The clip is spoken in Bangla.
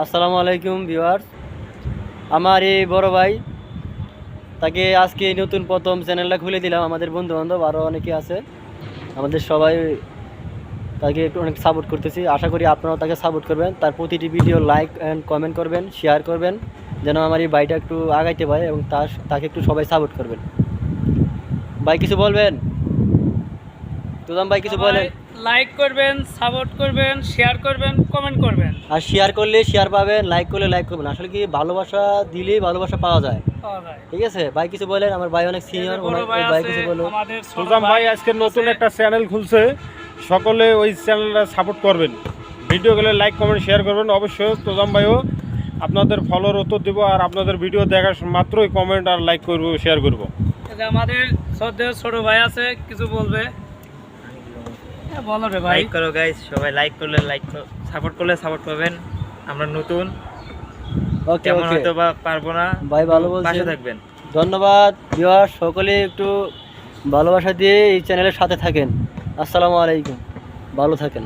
আসসালামু আলাইকুম ভিউয়ার্স। আমার এই বড় ভাই, তাকে আজকে নতুন প্রথম চ্যানেলটা খুলে দিলাম। আমাদের বন্ধু বান্ধব আরও অনেকে আছে, আমাদের সবাই তাকে একটু অনেক সাপোর্ট করতেছি। আশা করি আপনারাও তাকে সাপোর্ট করবেন, তার প্রতিটি ভিডিও লাইক অ্যান্ড কমেন্ট করবেন, শেয়ার করবেন, যেন আমার এই ভাইটা একটু আগাইতে পারে এবং তাকে একটু সবাই সাপোর্ট করবেন। ভাই কিছু বলবেন? তুজাম ভাই কিছু বলেন। লাইক করবেন, সাপোর্ট করবেন, শেয়ার করবেন, কমেন্ট করবেন। আর শেয়ার করলে শেয়ার পাবেন, লাইক করলে লাইক করবেন। আসলে কি, ভালোবাসা দিলেই ভালোবাসা পাওয়া যায়। ঠিক আছে ভাই, কিছু বলেন। আমার ভাই অনেক সিনিয়র, ভাই কিছু বলুন। সুজাম ভাই আজকে নতুন একটা চ্যানেল খুলছে, সকলে ওই চ্যানেলটা সাপোর্ট করবেন, ভিডিওগুলো লাইক কমেন্ট শেয়ার করবেন। অবশ্যই সুজাম ভাইও আপনাদের ফলোর উত্তর দিব, আর আপনাদের ভিডিও দেখার মাত্রই কমেন্ট আর লাইক করব, শেয়ার করব। আমাদের ছোট ভাই আছে, কিছু বলবে। বলো রে ভাই। লাইক করো গাইস, সবাই লাইক করলে লাইক, সাপোর্ট করলে সাপোর্ট পাবেন। আমরা নতুন, ওকে তেমন ওকে হয়তো বা পারবো না, ভাই, ভালো পাশে বলছেন। থাকবেন। ধন্যবাদ ভিউয়ার, সকলে একটু ভালোবাসা দিয়ে এই চ্যানেলের সাথে থাকেন। আসসালামু আলাইকুম, ভালো থাকেন।